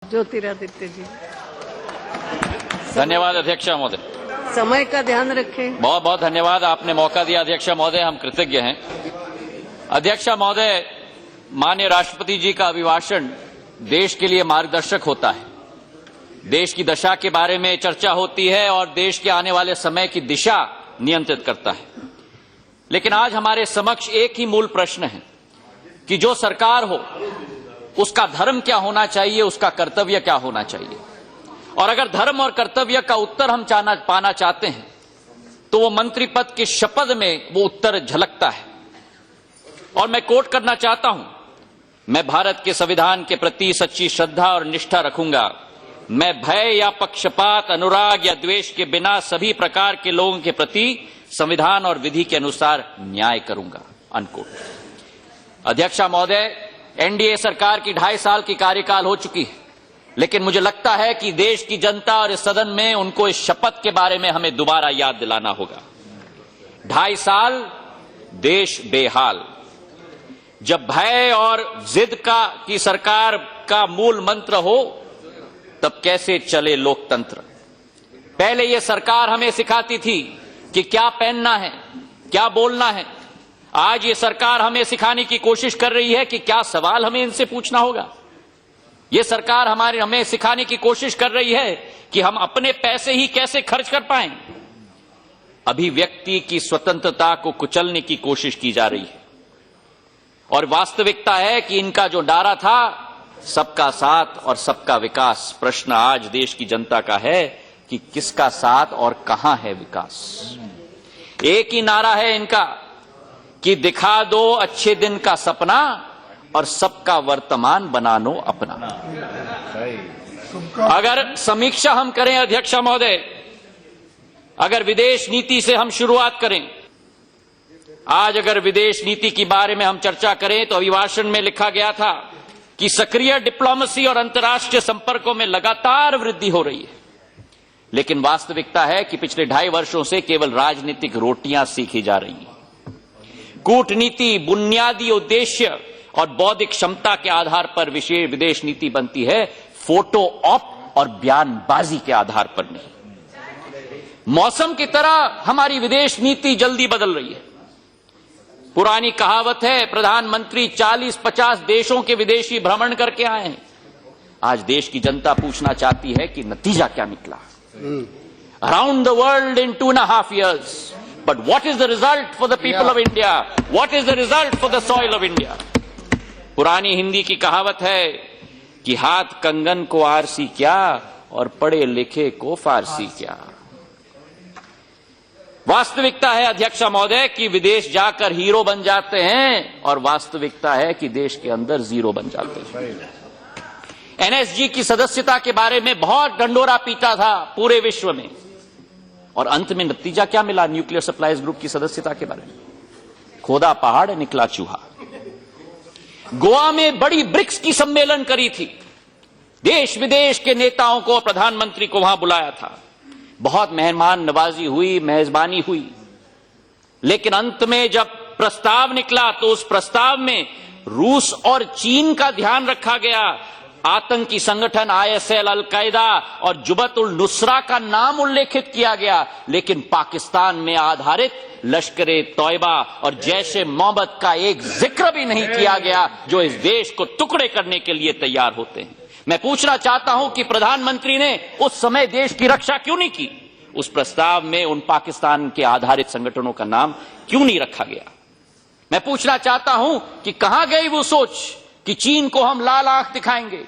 ज्योतिरादित्य जी। धन्यवाद अध्यक्ष महोदय। समय का ध्यान रखें। बहुत बहुत धन्यवाद, आपने मौका दिया अध्यक्ष महोदय, हम कृतज्ञ हैं। अध्यक्ष महोदय, माननीय राष्ट्रपति जी का अभिभाषण देश के लिए मार्गदर्शक होता है। देश की दशा के बारे में चर्चा होती है और देश के आने वाले समय की दिशा नियंत्रित करता है। लेकिन आज हमारे समक्ष एक ही मूल प्रश्न है कि जो सरकार हो उसका धर्म क्या होना चाहिए, उसका कर्तव्य क्या होना चाहिए। और अगर धर्म और कर्तव्य का उत्तर हम पाना चाहते हैं तो वो मंत्री पद की शपथ में वो उत्तर झलकता है। और मैं कोट करना चाहता हूं, मैं भारत के संविधान के प्रति सच्ची श्रद्धा और निष्ठा रखूंगा। मैं भय या पक्षपात, अनुराग या द्वेष के बिना सभी प्रकार के लोगों के प्रति संविधान और विधि के अनुसार न्याय करूंगा। अनकोट। अध्यक्षा महोदय, एनडीए सरकार की 2.5 साल की कार्यकाल हो चुकी है, लेकिन मुझे लगता है कि देश की जनता और इस सदन में उनको इस शपथ के बारे में हमें दोबारा याद दिलाना होगा। 2.5 साल देश बेहाल। जब भय और जिद की सरकार का मूल मंत्र हो तब कैसे चले लोकतंत्र। पहले यह सरकार हमें सिखाती थी कि क्या पहनना है, क्या बोलना है। आज ये सरकार हमें सिखाने की कोशिश कर रही है कि क्या सवाल हमें इनसे पूछना होगा। ये सरकार हमें सिखाने की कोशिश कर रही है कि हम अपने पैसे ही कैसे खर्च कर पाएं। अभिव्यक्ति की स्वतंत्रता को कुचलने की कोशिश की जा रही है। और वास्तविकता है कि इनका जो नारा था, सबका साथ और सबका विकास, प्रश्न आज देश की जनता का है कि किसका साथ और कहां है विकास। एक ही नारा है इनका कि दिखा दो अच्छे दिन का सपना और सबका वर्तमान बना लो अपना। अगर समीक्षा हम करें अध्यक्ष महोदय, अगर विदेश नीति से हम शुरुआत करें, आज अगर विदेश नीति के बारे में हम चर्चा करें तो अभिभाषण में लिखा गया था कि सक्रिय डिप्लोमेसी और अंतर्राष्ट्रीय संपर्कों में लगातार वृद्धि हो रही है। लेकिन वास्तविकता है कि पिछले 2.5 वर्षों से केवल राजनीतिक रोटियां सीखी जा रही हैं। कूटनीति बुनियादी उद्देश्य और बौद्धिक क्षमता के आधार पर विशेष विदेश नीति बनती है, फोटो ऑप और बयानबाजी के आधार पर नहीं। मौसम की तरह हमारी विदेश नीति जल्दी बदल रही है। पुरानी कहावत है, प्रधानमंत्री 40-50 देशों के विदेशी भ्रमण करके आए हैं। आज देश की जनता पूछना चाहती है कि नतीजा क्या निकला। Around the world in 2.5 years, but what is the result for the people of India? What is the result for the soil of India? पुरानी हिंदी की कहावत है कि हाथ कंगन को आरसी क्या और पढ़े लिखे को फारसी क्या। वास्तविकता है अध्यक्ष महोदय कि विदेश जाकर हीरो बन जाते हैं और वास्तविकता है कि देश के अंदर जीरो बन जाते हैं। एनएसजी की सदस्यता के बारे में बहुत ढंढोरा पीटा था पूरे विश्व में, और अंत में नतीजा क्या मिला। न्यूक्लियर सप्लाईज ग्रुप की सदस्यता के बारे में खोदा पहाड़ निकला चूहा। गोवा में बड़ी ब्रिक्स की सम्मेलन करी थी, देश विदेश के नेताओं को, प्रधानमंत्री को वहां बुलाया था। बहुत मेहमान नवाजी हुई, मेजबानी हुई, लेकिन अंत में जब प्रस्ताव निकला तो उस प्रस्ताव में रूस और चीन का ध्यान रखा गया। आतंकी संगठन आईएसआई, अल-कायदा और जुबत-उल-नुसरा का नाम उल्लेखित किया गया, लेकिन पाकिस्तान में आधारित लश्कर-ए-तौयबा और जैश-ए-मोहम्मद का एक जिक्र भी नहीं किया गया, जो इस देश को टुकड़े करने के लिए तैयार होते हैं। मैं पूछना चाहता हूं कि प्रधानमंत्री ने उस समय देश की रक्षा क्यों नहीं की। उस प्रस्ताव में उन पाकिस्तान के आधारित संगठनों का नाम क्यों नहीं रखा गया। मैं पूछना चाहता हूं कि कहां गई वो सोच कि चीन को हम लाल आंख दिखाएंगे।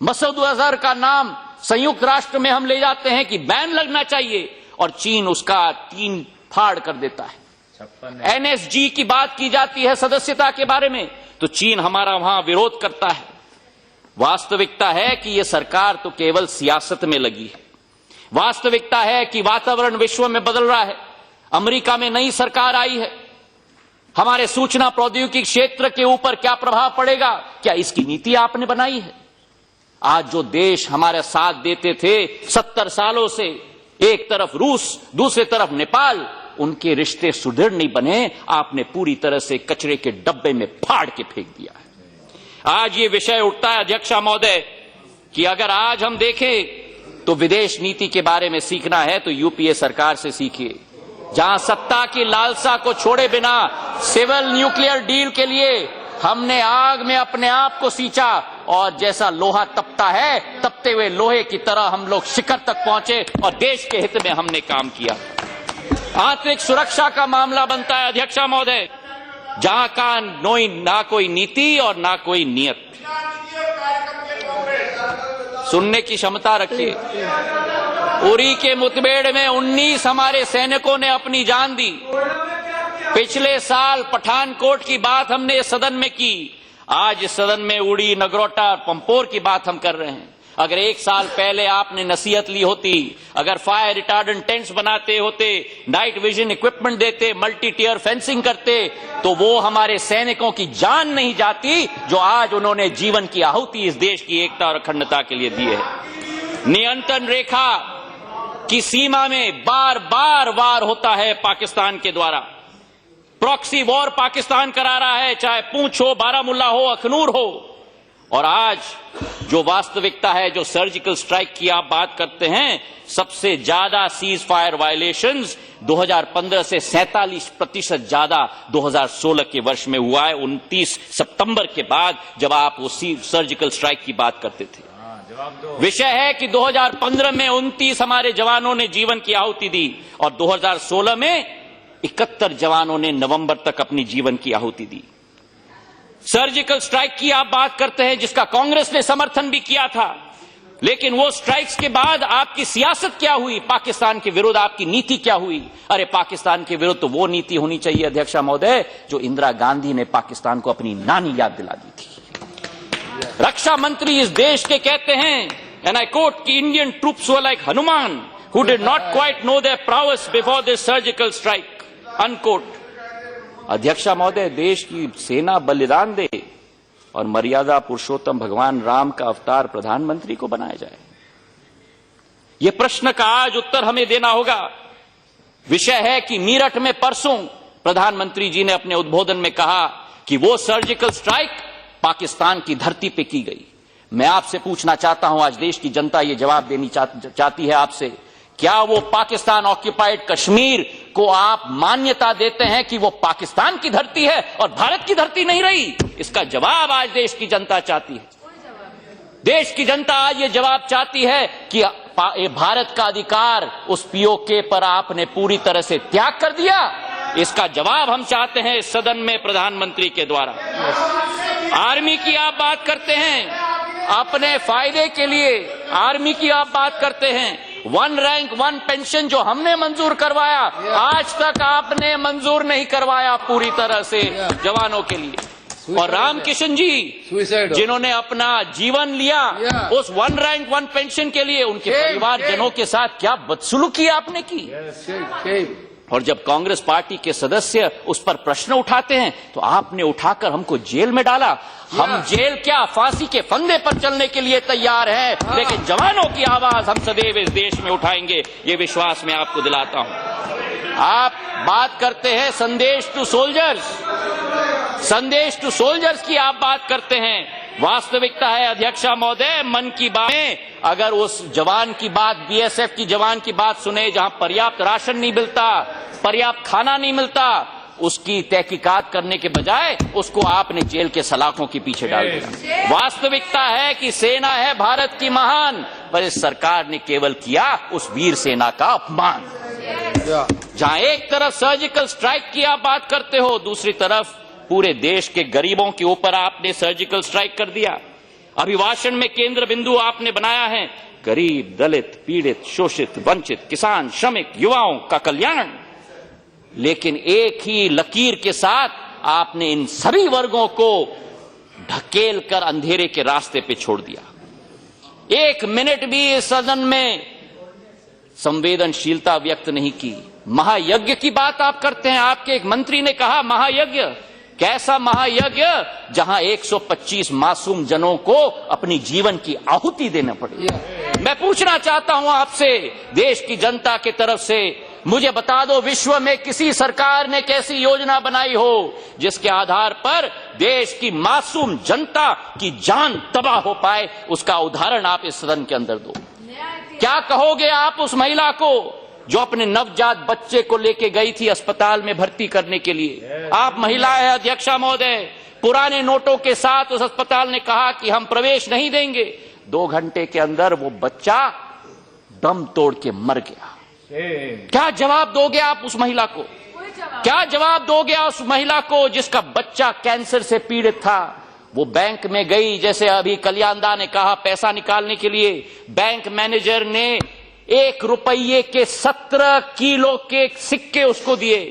मसूद अजहर का नाम संयुक्त राष्ट्र में हम ले जाते हैं कि बैन लगना चाहिए, और चीन उसका 3 फाड़ कर देता है। एनएसजी की बात की जाती है सदस्यता के बारे में, तो चीन हमारा वहां विरोध करता है। वास्तविकता है कि यह सरकार तो केवल सियासत में लगी है। वास्तविकता है कि वातावरण विश्व में बदल रहा है। अमेरिका में नई सरकार आई है। हमारे सूचना प्रौद्योगिकी क्षेत्र के ऊपर क्या प्रभाव पड़ेगा, क्या इसकी नीति आपने बनाई है। आज जो देश हमारे साथ देते थे 70 सालों से, एक तरफ रूस, दूसरी तरफ नेपाल, उनके रिश्ते सुदृढ़ नहीं बने, आपने पूरी तरह से कचरे के डब्बे में फाड़ के फेंक दिया है। आज ये विषय उठता है अध्यक्ष महोदय कि अगर आज हम देखें तो विदेश नीति के बारे में सीखना है तो यूपीए सरकार से सीखिए, जहां सत्ता की लालसा को छोड़े बिना सिविल न्यूक्लियर डील के लिए हमने आग में अपने आप को सींचा और जैसा लोहा तपता है तपते हुए लोहे की तरह हम लोग शिखर तक पहुंचे और देश के हित में हमने काम किया। आंतरिक सुरक्षा का मामला बनता है अध्यक्षा महोदय, जहां का ना कोई नीति और ना कोई नियत। सुनने की क्षमता रखिए। उरी के मुठभेड़ में 19 हमारे सैनिकों ने अपनी जान दी। पिछले साल पठानकोट की बात हमने सदन में की, आज सदन में उड़ी, नगरोटा, पंपोर की बात हम कर रहे हैं। अगर 1 साल पहले आपने नसीहत ली होती, अगर फायर रिटार्डेंट टेंट्स बनाते होते, नाइट विजन इक्विपमेंट देते, मल्टी टियर फेंसिंग करते, तो वो हमारे सैनिकों की जान नहीं जाती जो आज उन्होंने जीवन की आहुति इस देश की एकता और अखंडता के लिए दी है। नियंत्रण रेखा की सीमा में बार बार वार होता है पाकिस्तान के द्वारा। प्रॉक्सी वॉर पाकिस्तान करा रहा है, चाहे पूंछ हो, बारामूला हो, अखनूर हो। और आज जो वास्तविकता है, जो सर्जिकल स्ट्राइक की आप बात करते हैं, सबसे ज्यादा सीज फायर वायलेशंस 2015 से 47% ज्यादा 2016 के वर्ष में हुआ है, 29 सितंबर के बाद, जब आप वो सर्जिकल स्ट्राइक की बात करते थे। विषय है कि 2015 में 29 हमारे जवानों ने जीवन की आहुति दी और 2016 में 71 जवानों ने नवंबर तक अपनी जीवन की आहुति दी। सर्जिकल स्ट्राइक की आप बात करते हैं, जिसका कांग्रेस ने समर्थन भी किया था, लेकिन वो स्ट्राइक्स के बाद आपकी सियासत क्या हुई, पाकिस्तान के विरुद्ध आपकी नीति क्या हुई? अरे पाकिस्तान के विरुद्ध तो वो नीति होनी चाहिए अध्यक्षा महोदय जो इंदिरा गांधी ने पाकिस्तान को अपनी नानी याद दिला दी थी। रक्षा मंत्री इस देश के कहते हैं, एंड आई कोट, कि Indian troops were like Hanuman who did not quite know their prowess before this surgical strike, unquote. अध्यक्षा महोदय, देश की सेना बलिदान दे और मर्यादा पुरुषोत्तम भगवान राम का अवतार प्रधानमंत्री को बनाया जाए। यह प्रश्न का आज उत्तर हमें देना होगा। विषय है कि मीरठ में परसों प्रधानमंत्री जी ने अपने उद्बोधन में कहा कि वो सर्जिकल स्ट्राइक पाकिस्तान की धरती पे की गई। मैं आपसे पूछना चाहता हूं, आज देश की जनता ये जवाब देनी चाहती है आपसे, क्या वो पाकिस्तान ऑक्यूपाइड कश्मीर को आप मान्यता देते हैं कि वो पाकिस्तान की धरती है और भारत की धरती नहीं रही? इसका जवाब आज देश की जनता चाहती है। देश की जनता आज ये जवाब चाहती है कि भारत का अधिकार उस पीओके पर आपने पूरी तरह से त्याग कर दिया। इसका जवाब हम चाहते हैं इस सदन में प्रधानमंत्री के द्वारा। आर्मी की आप बात करते हैं, अपने फायदे के लिए आर्मी की आप बात करते हैं। 1 रैंक 1 पेंशन जो हमने मंजूर करवाया, आज तक आपने मंजूर नहीं करवाया पूरी तरह से जवानों के लिए। और रामकिशन जी जिन्होंने अपना जीवन लिया उस 1 रैंक 1 पेंशन के लिए, उनके परिवारजनों के साथ क्या बदसलूकी आपने की। और जब कांग्रेस पार्टी के सदस्य उस पर प्रश्न उठाते हैं तो आपने उठाकर हमको जेल में डाला। हम जेल क्या, फांसी के फंदे पर चलने के लिए तैयार हैं, लेकिन जवानों की आवाज हम सदैव इस देश में उठाएंगे, ये विश्वास मैं आपको दिलाता हूं। आप बात करते हैं संदेश टू सोल्जर्स, संदेश टू सोल्जर्स की आप बात करते हैं। वास्तविकता है अध्यक्षा महोदय, मन की बात में अगर उस जवान की बात, बीएसएफ की जवान की बात सुने जहां पर्याप्त राशन नहीं मिलता, पर्याप्त खाना नहीं मिलता, उसकी तहकीकात करने के बजाय उसको आपने जेल के सलाखों के पीछे डाल दिया। वास्तविकता है कि सेना है भारत की महान, पर इस सरकार ने केवल किया उस वीर सेना का अपमान। जहां एक तरफ सर्जिकल स्ट्राइक की आप बात करते हो, दूसरी तरफ पूरे देश के गरीबों के ऊपर आपने सर्जिकल स्ट्राइक कर दिया। अभिभाषण में केंद्र बिंदु आपने बनाया है गरीब, दलित, पीड़ित, शोषित, वंचित, किसान, श्रमिक, युवाओं का कल्याण, लेकिन एक ही लकीर के साथ आपने इन सभी वर्गों को ढकेल कर अंधेरे के रास्ते पे छोड़ दिया। 1 मिनट भी इस सदन में संवेदनशीलता व्यक्त नहीं की। महायज्ञ की बात आप करते हैं, आपके एक मंत्री ने कहा महायज्ञ। कैसा महायज्ञ जहां 125 मासूम जनों को अपनी जीवन की आहुति देना पड़ी। मैं पूछना चाहता हूं आपसे, देश की जनता की तरफ से, मुझे बता दो, विश्व में किसी सरकार ने कैसी योजना बनाई हो जिसके आधार पर देश की मासूम जनता की जान तबाह हो पाए? उसका उदाहरण आप इस सदन के अंदर दो। क्या कहोगे आप उस महिला को जो अपने नवजात बच्चे को लेके गई थी अस्पताल में भर्ती करने के लिए? आप महिला है अध्यक्षा महोदय, पुराने नोटों के साथ उस अस्पताल ने कहा कि हम प्रवेश नहीं देंगे। 2 घंटे के अंदर वो बच्चा दम तोड़ के मर गया। क्या जवाब दोगे आप उस महिला को? क्या जवाब दोगे उस महिला को जिसका बच्चा कैंसर से पीड़ित था? वो बैंक में गई, जैसे अभी कल्याणदा ने कहा, पैसा निकालने के लिए। बैंक मैनेजर ने 1 रुपये के 17 किलो के सिक्के उसको दिए।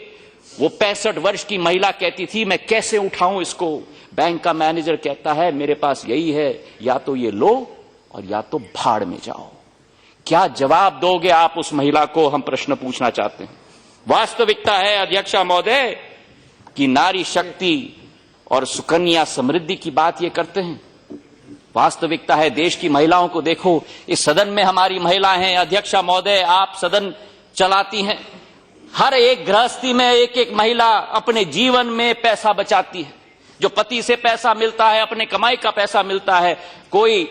वो 65 वर्ष की महिला कहती थी, मैं कैसे उठाऊं इसको? बैंक का मैनेजर कहता है, मेरे पास यही है, या तो ये लो और या तो भाड़ में जाओ। क्या जवाब दोगे आप उस महिला को? हम प्रश्न पूछना चाहते हैं। वास्तविकता है अध्यक्षा महोदय कि नारी शक्ति और सुकन्या समृद्धि की बात ये करते हैं। वास्तविकता है, देश की महिलाओं को देखो, इस सदन में हमारी महिलाएं हैं। अध्यक्षा महोदय, आप सदन चलाती हैं, हर एक गृहस्थी में एक एक महिला अपने जीवन में पैसा बचाती है। जो पति से पैसा मिलता है, अपने कमाई का पैसा मिलता है, कोई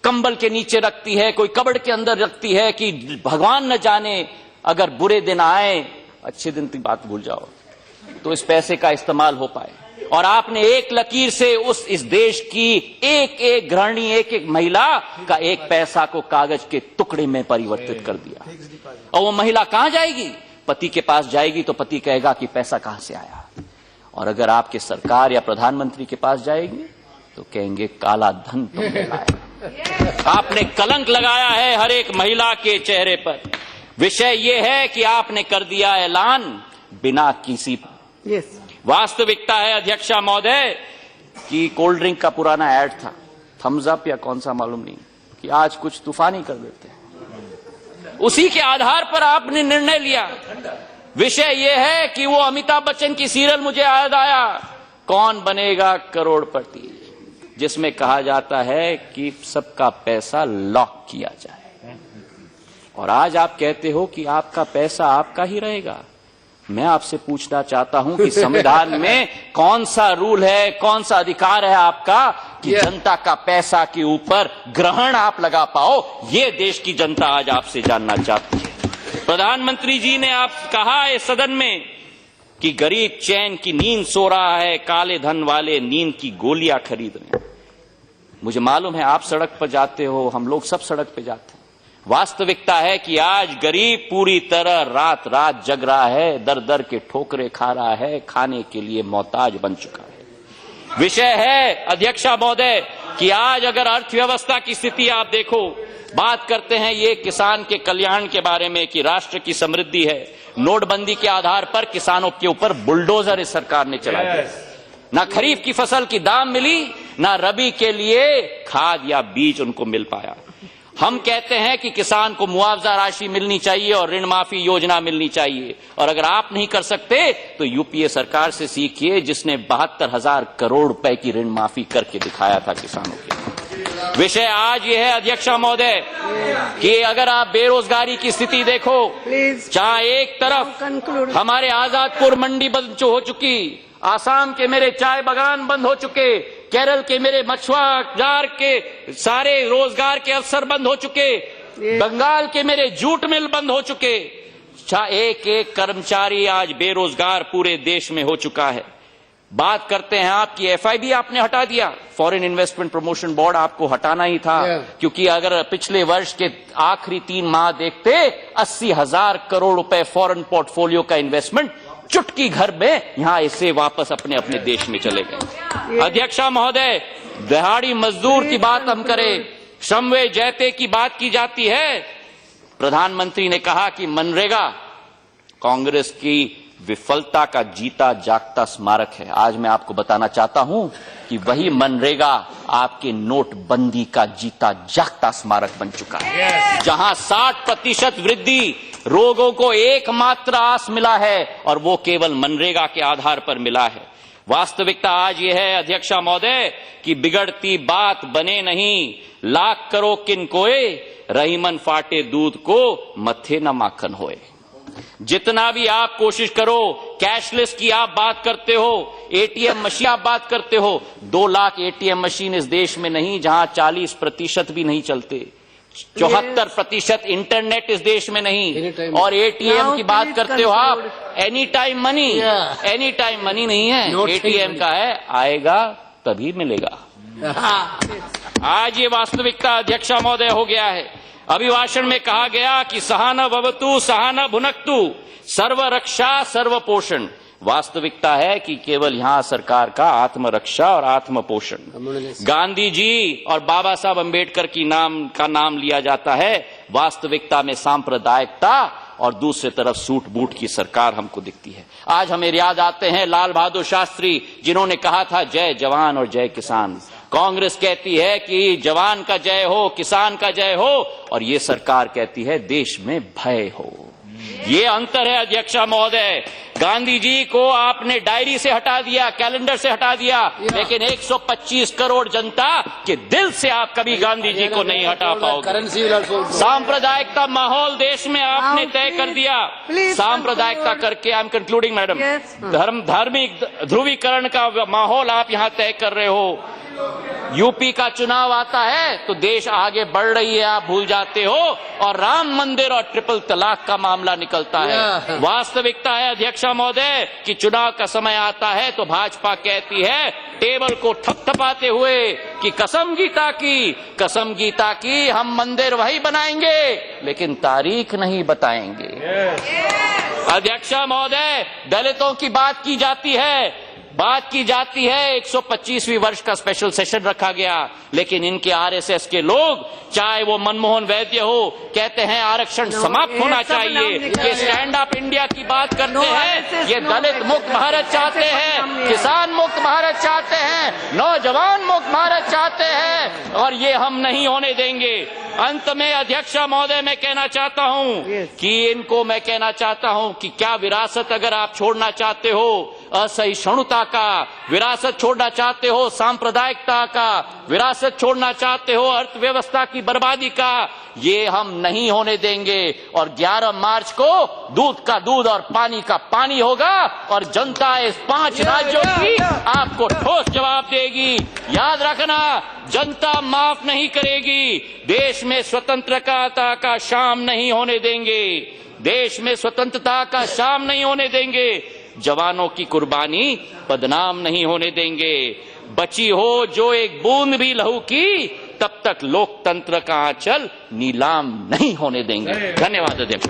कंबल के नीचे रखती है, कोई कबड़ के अंदर रखती है कि भगवान न जाने अगर बुरे दिन आए, अच्छे दिन की बात भूल जाओ, तो इस पैसे का इस्तेमाल हो पाए। और आपने एक लकीर से इस देश की एक एक गृहिणी, एक एक महिला का एक पैसा को कागज के टुकड़े में परिवर्तित कर दिया। और वो महिला कहां जाएगी? पति के पास जाएगी तो पति कहेगा कि पैसा कहां से आया। और अगर आपके सरकार या प्रधानमंत्री के पास जाएगी तो कहेंगे काला धन तुमने लाया। आपने कलंक लगाया है हर एक महिला के चेहरे पर। विषय यह है कि आपने कर दिया ऐलान बिना किसी। वास्तविकता है अध्यक्षा महोदय कि कोल्ड ड्रिंक का पुराना ऐड था, थम्स अप या कौन सा मालूम नहीं, कि आज कुछ तूफानी कर देते हैं। उसी के आधार पर आपने निर्णय लिया। विषय यह है कि वो अमिताभ बच्चन की सीरियल मुझे याद आया, कौन बनेगा करोड़पति, जिसमें कहा जाता है कि सबका पैसा लॉक किया जाए। और आज आप कहते हो कि आपका पैसा आपका ही रहेगा। मैं आपसे पूछना चाहता हूं कि संविधान में कौन सा रूल है, कौन सा अधिकार है आपका कि जनता का पैसा के ऊपर ग्रहण आप लगा पाओ? ये देश की जनता आज आपसे जानना चाहती है। प्रधानमंत्री जी ने आप कहा है सदन में कि गरीब चैन की नींद सो रहा है, काले धन वाले नींद की गोलियां खरीद रहे हैं। मुझे मालूम है आप सड़क पर जाते हो, हम लोग सब सड़क पर जाते हैं। वास्तविकता है कि आज गरीब पूरी तरह रात रात जग रहा है, दर दर के ठोकरे खा रहा है, खाने के लिए मोहताज बन चुका है। विषय है अध्यक्षा महोदय कि आज अगर अर्थव्यवस्था की स्थिति आप देखो, बात करते हैं ये किसान के कल्याण के बारे में कि राष्ट्र की समृद्धि है। नोटबंदी के आधार पर किसानों के ऊपर बुलडोजर इस सरकार ने चला दिया। ना खरीफ की फसल की दाम मिली, ना रबी के लिए खाद या बीज उनको मिल पाया। हम कहते हैं कि किसान को मुआवजा राशि मिलनी चाहिए और ऋण माफी योजना मिलनी चाहिए। और अगर आप नहीं कर सकते तो यूपीए सरकार से सीखिए, जिसने 72,000 करोड़ रुपए की ऋण माफी करके दिखाया था किसानों के। विषय आज ये है अध्यक्षा महोदय कि अगर आप बेरोजगारी की स्थिति देखो, जहां एक तरफ हमारे आजादपुर मंडी बंद हो चुकी, आसाम के मेरे चाय बागान बंद हो चुके, केरल के मेरे मछुआर के सारे रोजगार के अवसर बंद हो चुके, बंगाल के मेरे जूट मिल बंद हो चुके, एक एक कर्मचारी आज बेरोजगार पूरे देश में हो चुका है। बात करते हैं आपकी एफआईबी आपने हटा दिया, फॉरेन इन्वेस्टमेंट प्रमोशन बोर्ड आपको हटाना ही था, क्योंकि अगर पिछले वर्ष के आखिरी 3 माह देखते 80,000 करोड़ रुपए फॉरेन पोर्टफोलियो का इन्वेस्टमेंट चुटकी घर में यहां इसे वापस अपने अपने देश में चले गए। अध्यक्षा महोदय, दिहाड़ी मजदूर की बात हम करें, श्रमवे जयते की बात की जाती है। प्रधानमंत्री ने कहा कि मनरेगा कांग्रेस की विफलता का जीता जागता स्मारक है। आज मैं आपको बताना चाहता हूं कि वही मनरेगा आपके नोटबंदी का जीता जागता स्मारक बन चुका है, जहां 60% वृद्धि रोगों को एकमात्र आस मिला है और वो केवल मनरेगा के आधार पर मिला है। वास्तविकता आज ये है अध्यक्षा महोदय कि बिगड़ती बात बने नहीं, लाख करो किन कोय, रहीमन फाटे दूध को मथे न माखन होए। जितना भी आप कोशिश करो, कैशलेस की आप बात करते हो, एटीएम मशीन आप बात करते हो, 2 लाख एटीएम मशीन इस देश में नहीं जहां 40% भी नहीं चलते, 74% इंटरनेट इस देश में नहीं, और एटीएम की बात करते हो आप, any time money, any time money नहीं है, एटीएम का है, आएगा तभी मिलेगा। आज ये वास्तविकता अध्यक्षा महोदय हो गया है। अभिभाषण में कहा गया कि सहा न भवतु सहा न भुनक्तु, सर्व रक्षा सर्व पोषण। वास्तविकता है कि केवल यहां सरकार का आत्मरक्षा और आत्मपोषण। गांधी जी और बाबा साहब अंबेडकर का नाम लिया जाता है, वास्तविकता में सांप्रदायिकता और दूसरी तरफ सूट बूट की सरकार हमको दिखती है। आज हमें याद आते हैं लाल बहादुर शास्त्री, जिन्होंने कहा था जय जवान और जय किसान। कांग्रेस कहती है कि जवान का जय हो, किसान का जय हो, और ये सरकार कहती है देश में भय हो। ये अंतर है अध्यक्षा महोदय। गांधी जी को आपने डायरी से हटा दिया, कैलेंडर से हटा दिया, लेकिन 125 करोड़ जनता के दिल से आप कभी गांधी जी को नहीं हटा पाओगे। सांप्रदायिकता माहौल देश में आपने तय कर दिया। सांप्रदायिकता करके, आई एम कंक्लूडिंग मैडम, धार्मिक ध्रुवीकरण का माहौल आप यहां तय कर रहे हो। यूपी का चुनाव आता है तो देश आगे बढ़ रही है, आप भूल जाते हो, और राम मंदिर और ट्रिपल तलाक का मामला निकलता है। वास्तविकता है अध्यक्षा महोदय कि चुनाव का समय आता है तो भाजपा कहती है टेबल को थपथपाते हुए कि कसम गीता की हम मंदिर वही बनाएंगे, लेकिन तारीख नहीं बताएंगे। अध्यक्षा महोदय, दलितों की बात की जाती है, 125वीं वर्ष का स्पेशल सेशन रखा गया, लेकिन इनके आरएसएस के लोग, चाहे वो मनमोहन वैद्य हो, कहते हैं आरक्षण समाप्त होना चाहिए। ये स्टैंड अप इंडिया की बात करते हैं, ये दलित मुक्त भारत चाहते हैं, किसान मुक्त भारत चाहते हैं, नौजवान मुक्त भारत चाहते हैं, और ये हम नहीं होने देंगे। अंत में अध्यक्षा महोदय मैं कहना चाहता हूं कि क्या विरासत अगर आप छोड़ना चाहते हो, असहिष्णुता का विरासत छोड़ना चाहते हो, सांप्रदायिकता का विरासत छोड़ना चाहते हो, अर्थव्यवस्था की बर्बादी का, ये हम नहीं होने देंगे। और 11 मार्च को दूध का दूध और पानी का पानी होगा, और जनता इस 5 राज्यों की आपको ठोस जवाब देगी। याद रखना, जनता माफ नहीं करेगी। देश में स्वतंत्रता का शाम नहीं होने देंगे, देश में स्वतंत्रता का शाम नहीं होने देंगे, जवानों की कुर्बानी बदनाम नहीं होने देंगे। बची हो जो एक बूंद भी लहू की, तब तक लोकतंत्र का आंचल नीलाम नहीं होने देंगे। धन्यवाद अध्यक्ष।